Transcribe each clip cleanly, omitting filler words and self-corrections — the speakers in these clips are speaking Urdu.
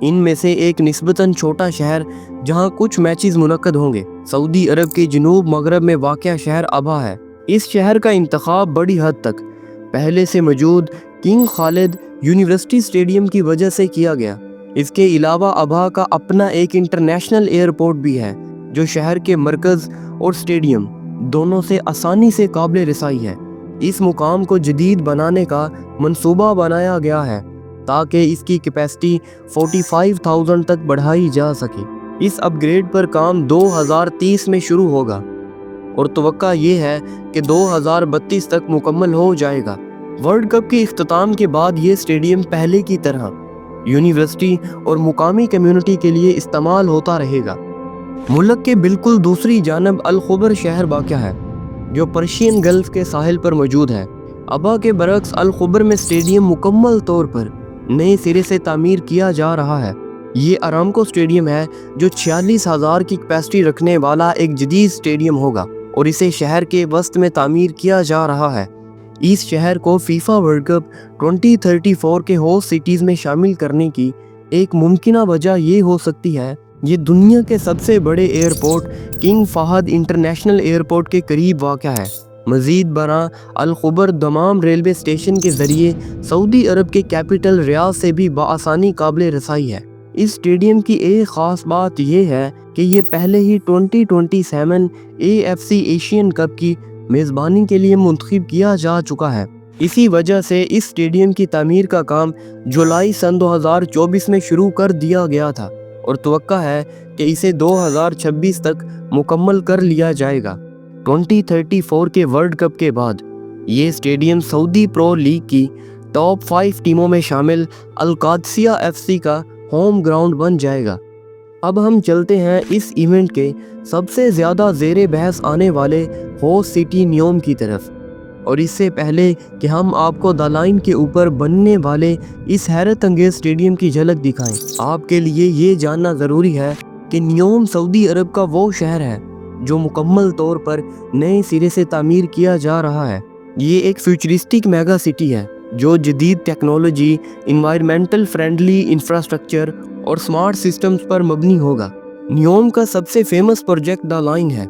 ان میں سے ایک نسبتاً چھوٹا شہر جہاں کچھ میچز منعقد ہوں گے سعودی عرب کے جنوب مغرب میں واقع شہر ابہا ہے۔ اس شہر کا انتخاب بڑی حد تک پہلے سے موجود کنگ خالد یونیورسٹی اسٹیڈیم کی وجہ سے کیا گیا۔ اس کے علاوہ ابہا کا اپنا ایک انٹرنیشنل ایئرپورٹ بھی ہے جو شہر کے مرکز اور اسٹیڈیم دونوں سے آسانی سے قابل رسائی ہے۔ اس مقام کو جدید بنانے کا منصوبہ بنایا گیا ہے تاکہ اس کی کیپیسٹی 45,000 تک بڑھائی جا سکے۔ اس اپ گریڈ پر کام 2030 میں شروع ہوگا اور توقع یہ ہے کہ 2032 تک مکمل ہو جائے گا۔ ورلڈ کپ کے اختتام کے بعد یہ اسٹیڈیم پہلے کی طرح یونیورسٹی اور مقامی کمیونٹی کے لیے استعمال ہوتا رہے گا۔ ملک کے بالکل دوسری جانب الخبر شہر واقع ہے جو پرشین گلف کے ساحل پر موجود ہے۔ ابہا کے برعکس الخبر میں اسٹیڈیم مکمل طور پر نئے سرے سے تعمیر کیا جا رہا ہے۔ یہ ارامکو اسٹیڈیم ہے جو 46,000 کی کیپیسٹی رکھنے والا ایک جدید اسٹیڈیم ہوگا اور اسے شہر کے وسط میں تعمیر کیا جا رہا ہے۔ اس شہر کو فیفا ورلڈ کپ 2034 کے ہوسٹ سٹیز میں شامل کرنے کی ایک ممکنہ وجہ یہ ہو سکتی ہے یہ دنیا کے سب سے بڑے airport King Fahd International Airport کے قریب واقع ہے۔ مزید برآں الخبر دمام ریلوے اسٹیشن کے ذریعے سعودی عرب کے کیپٹل ریاض سے بھی بآسانی قابل رسائی ہے۔ اس اسٹیڈیم کی ایک خاص بات یہ ہے کہ یہ پہلے ہی 2027 AFC ایشین کپ کی میزبانی کے لیے منتخب کیا جا چکا ہے۔ اسی وجہ سے اس اسٹیڈیم کی تعمیر کا کام جولائی سن 2024 میں شروع کر دیا گیا تھا اور توقع ہے کہ اسے 2026 تک مکمل کر لیا جائے گا۔ 2034 کے ورلڈ کپ کے بعد یہ اسٹیڈیم سعودی پرو لیگ کی ٹاپ 5 ٹیموں میں شامل القادسیہ FC کا ہوم گراؤنڈ بن جائے گا۔ اب ہم چلتے ہیں اس ایونٹ کے سب سے زیادہ زیر بحث آنے والے ہوسٹ سٹی نیوم کی طرف، اور اس سے پہلے کہ ہم آپ کو دا لائن کے اوپر بننے والے اس حیرت انگیز اسٹیڈیم کی جھلک دکھائیں، آپ کے لیے یہ جاننا ضروری ہے کہ نیوم سعودی عرب کا وہ شہر ہے جو مکمل طور پر نئے سرے سے تعمیر کیا جا رہا ہے۔ یہ ایک فیوچرسٹک میگا سٹی ہے جو جدید ٹیکنالوجی، انوائرمنٹل فرینڈلی انفراسٹرکچر اور سمارٹ سسٹمز پر مبنی ہوگا۔ نیوم کا سب سے فیمس پروجیکٹ دا لائن ہے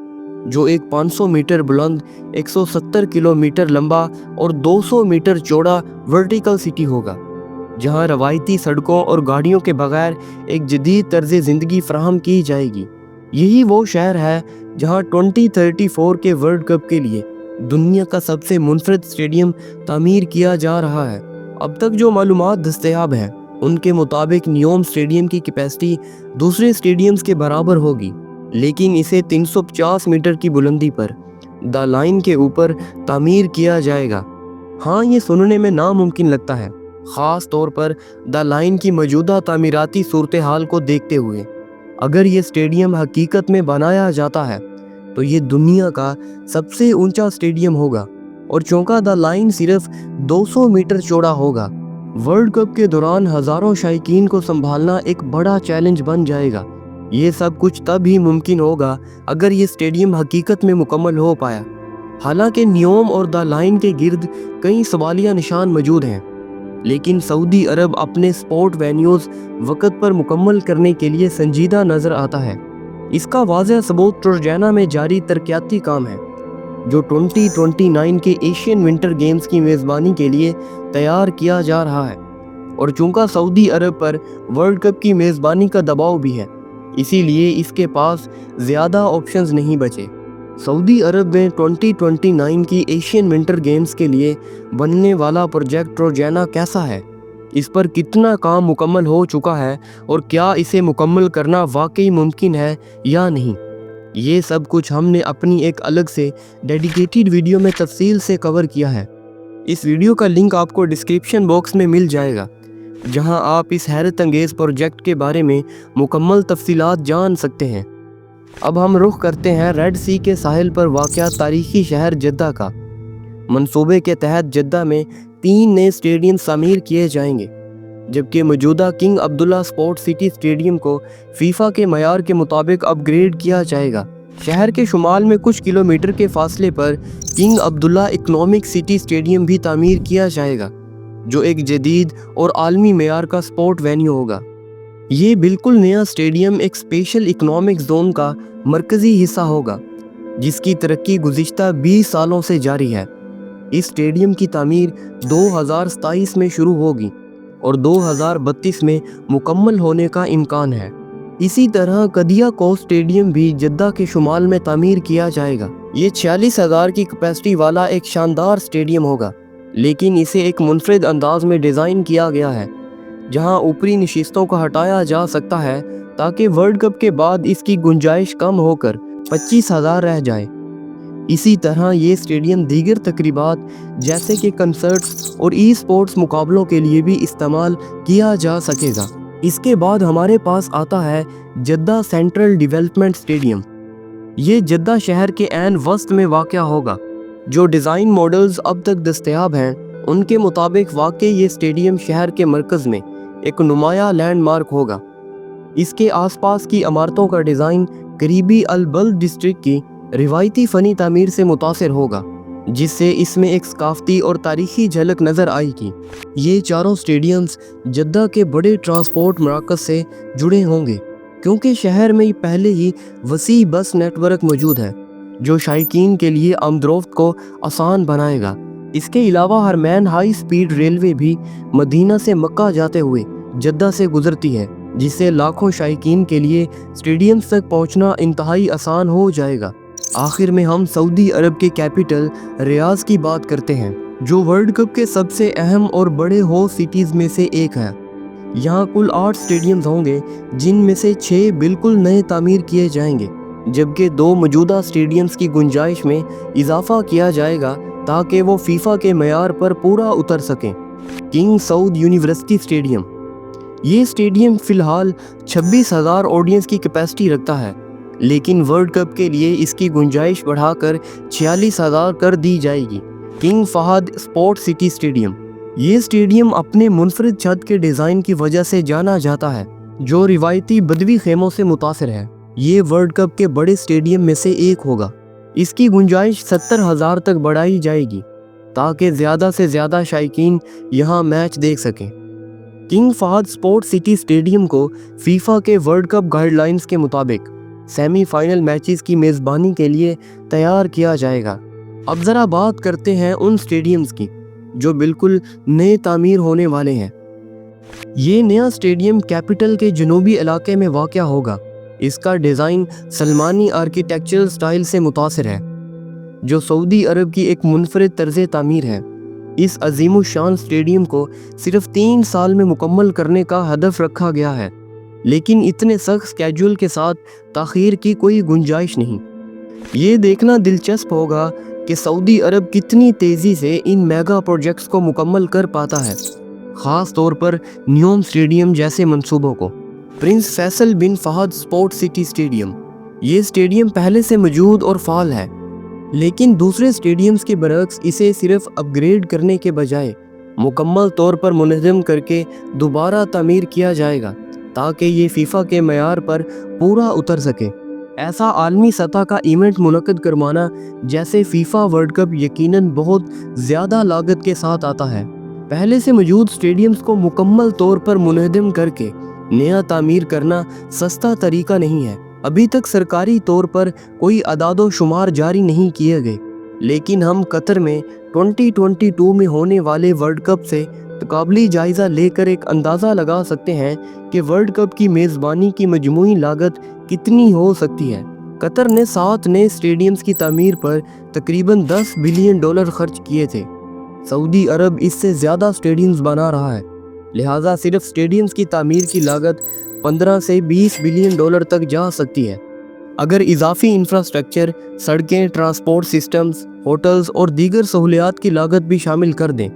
جو ایک 500 میٹر بلند، 170 کلومیٹر لمبا اور 200 میٹر چوڑا ورٹیکل سٹی ہوگا جہاں روایتی سڑکوں اور گاڑیوں کے بغیر ایک جدید طرز زندگی فراہم کی جائے گی۔ یہی وہ شہر ہے جہاں 2034 کے ورلڈ کپ کے لیے دنیا کا سب سے منفرد اسٹیڈیم تعمیر کیا جا رہا ہے۔ اب تک جو معلومات دستیاب ہیں ان کے مطابق نیوم اسٹیڈیم کی کیپیسٹی دوسرے اسٹیڈیمز کے برابر ہوگی، لیکن اسے 350 میٹر کی بلندی پر دا لائن کے اوپر تعمیر کیا جائے گا۔ ہاں، یہ سننے میں ناممکن لگتا ہے، خاص طور پر دا لائن کی موجودہ تعمیراتی صورتحال کو دیکھتے ہوئے۔ اگر یہ اسٹیڈیم حقیقت میں بنایا جاتا ہے تو یہ دنیا کا سب سے اونچا اسٹیڈیم ہوگا اور چونکہ دا لائن صرف 200 میٹر چوڑا ہوگا۔ ورلڈ کپ کے دوران ہزاروں شائقین کو سنبھالنا ایک بڑا چیلنج بن جائے گا۔ یہ سب کچھ تب ہی ممکن ہوگا اگر یہ اسٹیڈیم حقیقت میں مکمل ہو پایا۔ حالانکہ نیوم اور دا لائن کے گرد کئی سوالیہ نشان موجود ہیں، لیکن سعودی عرب اپنے سپورٹ وینیوز وقت پر مکمل کرنے کے لیے سنجیدہ نظر آتا ہے۔ اس کا واضح ثبوت ٹرجینا میں جاری ترقیاتی کام ہے جو 2029 کے ایشین ونٹر گیمز کی میزبانی کے لیے تیار کیا جا رہا ہے، اور چونکہ سعودی عرب پر ورلڈ کپ کی میزبانی کا دباؤ بھی ہے، اسی لیے اس کے پاس زیادہ آپشنز نہیں بچے۔ سعودی عرب میں 2029 کی ایشین ونٹر گیمز کے لیے بننے والا پروجیکٹ ٹروجینا کیسا ہے؟ اس پر کتنا کام مکمل ہو چکا ہے اور کیا اسے مکمل کرنا واقعی ممکن ہے یا نہیں؟ یہ سب کچھ ہم نے اپنی ایک الگ سے ڈیڈیکیٹڈ ویڈیو میں تفصیل سے کور کیا ہے۔ اس ویڈیو کا لنک آپ کو ڈسکرپشن باکس میں مل جائے گا، جہاں آپ اس حیرت انگیز پروجیکٹ کے بارے میں مکمل تفصیلات جان سکتے ہیں۔ اب ہم رخ کرتے ہیں ریڈ سی کے ساحل پر واقع تاریخی شہر جدہ کا۔ منصوبے کے تحت جدہ میں 3 نئے اسٹیڈیم تعمیر کیے جائیں گے، جبکہ موجودہ کنگ عبداللہ سپورٹ سٹی اسٹیڈیم کو فیفا کے معیار کے مطابق اپ گریڈ کیا جائے گا۔ شہر کے شمال میں کچھ کلومیٹر کے فاصلے پر کنگ عبداللہ اکنامک سٹی اسٹیڈیم بھی تعمیر کیا جائے گا، جو ایک جدید اور عالمی معیار کا سپورٹ وینیو ہوگا۔ یہ بالکل نیا اسٹیڈیم ایک اسپیشل اکنامک زون کا مرکزی حصہ ہوگا جس کی ترقی گزشتہ 20 سالوں سے جاری ہے۔ اس اسٹیڈیم کی تعمیر 2027 میں شروع ہوگی اور 2032 میں مکمل ہونے کا امکان ہے۔ اسی طرح قدیہ کوسٹ اسٹیڈیم بھی جدہ کے شمال میں تعمیر کیا جائے گا۔ یہ 46,000 کی کیپیسٹی والا ایک شاندار اسٹیڈیم ہوگا، لیکن اسے ایک منفرد انداز میں ڈیزائن کیا گیا ہے جہاں اوپری نشستوں کو ہٹایا جا سکتا ہے تاکہ ورلڈ کپ کے بعد اس کی گنجائش کم ہو کر 25,000 رہ جائے۔ اسی طرح یہ اسٹیڈیم دیگر تقریبات جیسے کہ کنسرٹس اور ای سپورٹس مقابلوں کے لیے بھی استعمال کیا جا سکے گا۔ اس کے بعد ہمارے پاس آتا ہے جدہ سینٹرل ڈیولپمنٹ اسٹیڈیم۔ یہ جدہ شہر کے عین وسط میں واقع ہوگا۔ جو ڈیزائن ماڈلز اب تک دستیاب ہیں ان کے مطابق واقع یہ اسٹیڈیم شہر کے مرکز میں ایک نمایاں لینڈ مارک ہوگا۔ اس کے آس پاس کی عمارتوں کا ڈیزائن قریبی البلد ڈسٹرکٹ کی روایتی فنی تعمیر سے متاثر ہوگا، جس سے اس میں ایک ثقافتی اور تاریخی جھلک نظر آئے گی۔ یہ چاروں اسٹیڈیمز جدہ کے بڑے ٹرانسپورٹ مراکز سے جڑے ہوں گے کیونکہ شہر میں پہلے ہی وسیع بس نیٹ ورک موجود ہے جو شائقین کے لیے آمد و رفت کو آسان بنائے گا۔ اس کے علاوہ ہرمین ہائی سپیڈ ریلوے بھی مدینہ سے مکہ جاتے ہوئے جدہ سے گزرتی ہے، جس سے لاکھوں شائقین کے لیے اسٹیڈیمز تک پہنچنا انتہائی آسان ہو جائے گا۔ آخر میں ہم سعودی عرب کے کیپٹل ریاض کی بات کرتے ہیں جو ورلڈ کپ کے سب سے اہم اور بڑے ہوسٹ سٹیز میں سے ایک ہے۔ یہاں کل 8 اسٹیڈیمز ہوں گے جن میں سے 6 بالکل نئے تعمیر کیے جائیں گے، جبکہ 2 موجودہ اسٹیڈیمز کی گنجائش میں اضافہ کیا جائے گا تاکہ وہ فیفا کے معیار پر پورا اتر سکیں۔ کنگ سعود یونیورسٹی اسٹیڈیم۔ یہ اسٹیڈیم فی الحال 26,000 آڈینس کی کیپیسٹی رکھتا ہے، لیکن ورلڈ کپ کے لیے اس کی گنجائش بڑھا کر 46,000 کر دی جائے گی۔ King Fahd sport city Stadium. یہ اسٹیڈیم اپنے منفرد چھت کے ڈیزائن کی وجہ سے جانا جاتا ہے جو روایتی بدوی خیموں سے متاثر ہے۔ یہ ورلڈ کپ کے بڑے اسٹیڈیم میں سے ایک ہوگا۔ اس کی گنجائش 70,000 تک بڑھائی جائے گی تاکہ زیادہ سے زیادہ شائقین یہاں میچ دیکھ سکیں۔ King Fahd sport city stadium کو فیفا کے ورلڈ کپ گائیڈ لائنز کے مطابق سیمی فائنل میچز کی میزبانی کے لیے تیار کیا جائے گا۔ اب ذرا بات کرتے ہیں ان اسٹیڈیمز کی جو بالکل نئے تعمیر ہونے والے ہیں۔ یہ نیا اسٹیڈیم کیپٹل کے جنوبی علاقے میں واقع ہوگا۔ اس کا ڈیزائن سلمانی آرکیٹیکچرل سٹائل سے متاثر ہے جو سعودی عرب کی ایک منفرد طرز تعمیر ہے۔ اس عظیم الشان اسٹیڈیم کو صرف 3 سال میں مکمل کرنے کا ہدف رکھا گیا ہے، لیکن اتنے سخت سکیڈول کے ساتھ تاخیر کی کوئی گنجائش نہیں۔ یہ دیکھنا دلچسپ ہوگا کہ سعودی عرب کتنی تیزی سے ان میگا پروجیکٹس کو مکمل کر پاتا ہے، خاص طور پر نیوم اسٹیڈیم جیسے منصوبوں کو۔ پرنس فیصل بن فہد اسپورٹ سٹی اسٹیڈیم۔ یہ اسٹیڈیم پہلے سے موجود اور فعال ہے، لیکن دوسرے اسٹیڈیمز کے برعکس اسے صرف اپ گریڈ کرنے کے بجائے مکمل طور پر منہدم کر کے دوبارہ تعمیر کیا جائے گا تاکہ یہ فیفا کے معیار پر پورا اتر سکے۔ ایسا عالمی سطح کا ایونٹ منعقد کروانا جیسے فیفا ورلڈ کپ یقیناً بہت زیادہ لاگت کے ساتھ آتا ہے۔ پہلے سے موجود اسٹیڈیمز کو مکمل طور پر منہدم کر کے نیا تعمیر کرنا سستا طریقہ نہیں ہے۔ ابھی تک سرکاری طور پر کوئی اعداد و شمار جاری نہیں کیے گئے، لیکن ہم قطر میں 2022 میں ہونے والے ورلڈ کپ سے تقابلی جائزہ لے کر ایک اندازہ لگا سکتے ہیں کہ ورلڈ کپ کی میزبانی کی مجموعی لاگت کتنی ہو سکتی ہے۔ قطر نے 7 نئے اسٹیڈیمز کی تعمیر پر تقریباً $10 بلین خرچ کیے تھے۔ سعودی عرب اس سے زیادہ اسٹیڈیمز بنا رہا ہے، لہٰذا صرف اسٹیڈیمز کی تعمیر کی لاگت 15 سے $20 بلین تک جا سکتی ہے۔ اگر اضافی انفراسٹرکچر، سڑکیں، ٹرانسپورٹ سسٹمز، ہوٹلز اور دیگر سہولیات کی لاگت بھی شامل کر دیں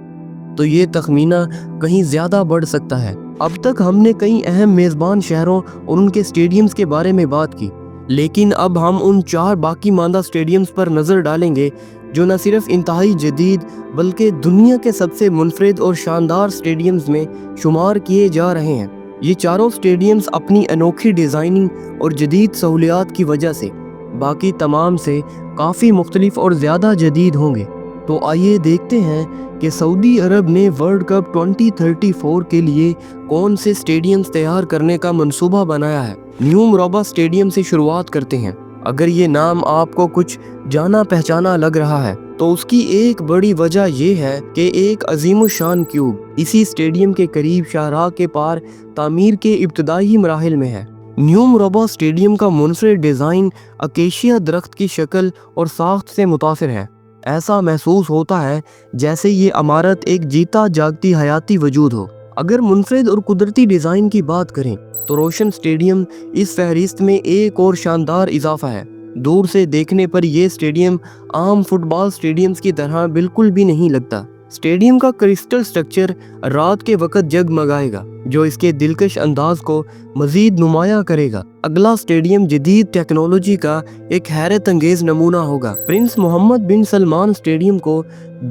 تو یہ تخمینہ کہیں زیادہ بڑھ سکتا ہے۔ اب تک ہم نے کئی اہم میزبان شہروں اور ان کے اسٹیڈیمز کے بارے میں بات کی، لیکن اب ہم ان 4 باقی ماندہ اسٹیڈیمز پر نظر ڈالیں گے جو نہ صرف انتہائی جدید بلکہ دنیا کے سب سے منفرد اور شاندار اسٹیڈیمز میں شمار کیے جا رہے ہیں۔ یہ چاروں اسٹیڈیمز اپنی انوکھی ڈیزائننگ اور جدید سہولیات کی وجہ سے باقی تمام سے کافی مختلف اور زیادہ جدید ہوں گے۔ تو آئیے دیکھتے ہیں کہ سعودی عرب نے ورلڈ کپ 2034 کے لیے کون سے اسٹیڈیمز تیار کرنے کا منصوبہ بنایا ہے۔ نیو مربع اسٹیڈیم سے شروعات کرتے ہیں۔ اگر یہ نام آپ کو کچھ جانا پہچانا لگ رہا ہے تو اس کی ایک بڑی وجہ یہ ہے کہ ایک عظیم الشان کیوب اسی اسٹیڈیم کے قریب شاہراہ کے پار تعمیر کے ابتدائی مراحل میں ہے۔ نیو مربع اسٹیڈیم کا منفرد ڈیزائن اکیشیا درخت کی شکل اور ساخت سے متاثر ہے۔ ایسا محسوس ہوتا ہے جیسے یہ عمارت ایک جیتا جاگتی حیاتی وجود ہو۔ اگر منفرد اور قدرتی ڈیزائن کی بات کریں تو روشن اسٹیڈیم اس فہرست میں ایک اور شاندار اضافہ ہے۔ دور سے دیکھنے پر یہ اسٹیڈیم عام فٹ بال اسٹیڈیمز کی طرح بالکل بھی نہیں لگتا۔ اسٹیڈیم کا کرسٹل سٹرکچر رات کے وقت جگمگائے گا جو اس کے دلکش انداز کو مزید نمایاں کرے گا۔ اگلا اسٹیڈیم جدید ٹیکنالوجی کا ایک حیرت انگیز نمونہ ہوگا۔ پرنس محمد بن سلمان اسٹیڈیم کو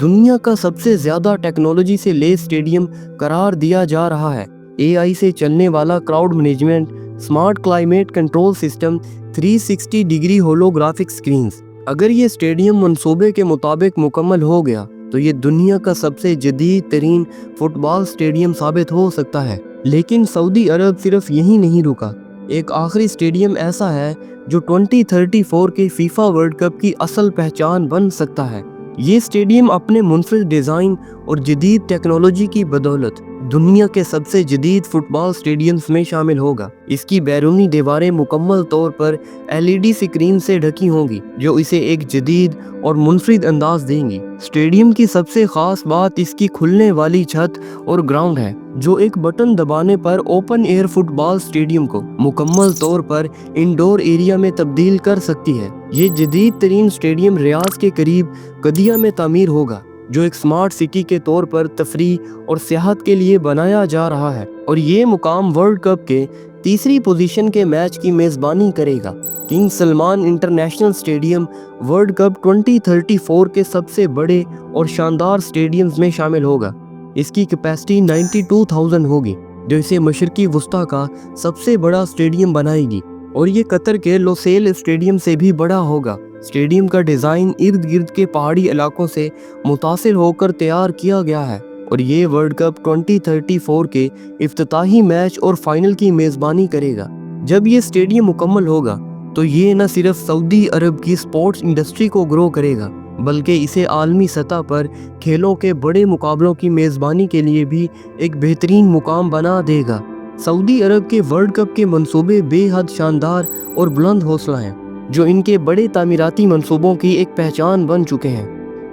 دنیا کا سب سے زیادہ ٹیکنالوجی سے لیس اسٹیڈیم قرار دیا جا رہا ہے۔ AI سے چلنے والا crowd management, smart climate control system, 360 degree holographic screens. اگر یہ اسٹیڈیم منصوبے کے مطابق مکمل ہو گیا تو یہ دنیا کا سب سے جدید ترین فٹ بال اسٹیڈیم ثابت ہو سکتا ہے۔ لیکن سعودی عرب صرف یہی نہیں رکا۔ ایک آخری اسٹیڈیم ایسا ہے جو 2034 کے فیفا ورلڈ کپ کی اصل پہچان بن سکتا ہے۔ یہ اسٹیڈیم اپنے منفرد ڈیزائن اور جدید ٹیکنالوجی کی بدولت دنیا کے سب سے جدید فٹ بال اسٹیڈیمز میں شامل ہوگا۔ اس کی بیرونی دیواریں مکمل طور پر LED سکرین سے ڈھکی ہوں گی جو اسے ایک جدید اور منفرد انداز دیں گی۔ اسٹیڈیم کی سب سے خاص بات اس کی کھلنے والی چھت اور گراؤنڈ ہے جو ایک بٹن دبانے پر اوپن ایئر فٹ بال اسٹیڈیم کو مکمل طور پر انڈور ایریا میں تبدیل کر سکتی ہے۔ یہ جدید ترین اسٹیڈیم ریاض کے قریب قدیہ میں تعمیر ہوگا جو ایک سمارٹ سٹی کے طور پر تفریح اور سیاحت کے لیے بنایا جا رہا ہے، اور یہ مقام ورلڈ کپ کے تیسری پوزیشن کے میچ کی میزبانی کرے گا۔ King Salman International stadium World Cup 2034 کے سب سے بڑے اور شاندار اسٹیڈیمز میں شامل ہوگا۔ اس کی کیپیسٹی 92,000 ہوگی جو اسے مشرقی وسطی کا سب سے بڑا اسٹیڈیم بنائے گی، اور یہ قطر کے لوسیل اسٹیڈیم سے بھی بڑا ہوگا۔ اسٹیڈیم کا ڈیزائن ارد گرد کے پہاڑی علاقوں سے متاثر ہو کر تیار کیا گیا ہے، اور یہ ورلڈ کپ 2034 کے افتتاحی میچ اور فائنل کی میزبانی کرے گا۔ جب یہ اسٹیڈیم مکمل ہوگا تو یہ نہ صرف سعودی عرب کی سپورٹس انڈسٹری کو گرو کرے گا بلکہ اسے عالمی سطح پر کھیلوں کے بڑے مقابلوں کی میزبانی کے لیے بھی ایک بہترین مقام بنا دے گا۔ سعودی عرب کے ورلڈ کپ کے منصوبے بے حد شاندار اور بلند حوصلہ ہیں جو ان کے بڑے تعمیراتی منصوبوں کی ایک پہچان بن چکے ہیں۔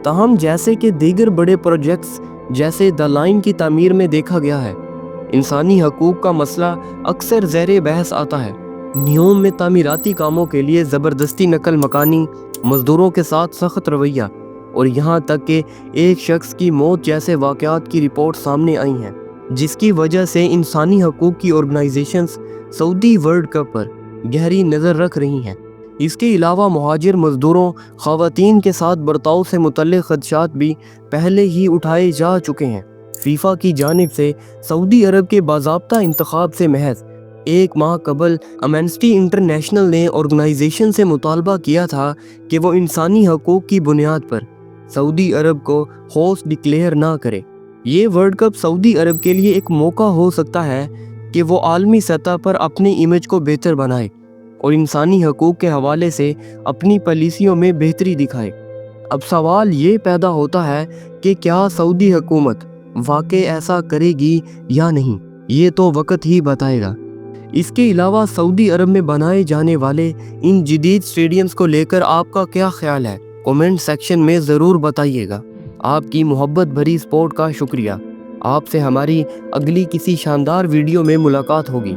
تاہم جیسے کہ دیگر بڑے پروجیکٹس جیسے دا لائن کی تعمیر میں دیکھا گیا ہے، انسانی حقوق کا مسئلہ اکثر زیر بحث آتا ہے۔ نیوم میں تعمیراتی کاموں کے لیے زبردستی نقل مکانی، مزدوروں کے ساتھ سخت رویہ، اور یہاں تک کہ ایک شخص کی موت جیسے واقعات کی رپورٹ سامنے آئی ہیں، جس کی وجہ سے انسانی حقوق کی آرگنائزیشنز سعودی ورلڈ کپ پر گہری نظر رکھ رہی ہیں۔ اس کے علاوہ مہاجر مزدوروں، خواتین کے ساتھ برتاؤ سے متعلق خدشات بھی پہلے ہی اٹھائے جا چکے ہیں۔ فیفا کی جانب سے سعودی عرب کے باضابطہ انتخاب سے محض ایک ماہ قبل امنسٹی انٹرنیشنل نے آرگنائزیشن سے مطالبہ کیا تھا کہ وہ انسانی حقوق کی بنیاد پر سعودی عرب کو ہوسٹ ڈکلیئر نہ کرے۔ یہ ورلڈ کپ سعودی عرب کے لیے ایک موقع ہو سکتا ہے کہ وہ عالمی سطح پر اپنی امیج کو بہتر بنائے اور انسانی حقوق کے حوالے سے اپنی پالیسیوں میں بہتری دکھائے۔ اب سوال یہ پیدا ہوتا ہے کہ کیا سعودی حکومت واقع ایسا کرے گی یا نہیں، یہ تو وقت ہی بتائے گا۔ اس کے علاوہ سعودی عرب میں بنائے جانے والے ان جدید اسٹیڈیمز کو لے کر آپ کا کیا خیال ہے؟ کومنٹ سیکشن میں ضرور بتائیے گا۔ آپ کی محبت بھری سپورٹ کا شکریہ۔ آپ سے ہماری اگلی کسی شاندار ویڈیو میں ملاقات ہوگی۔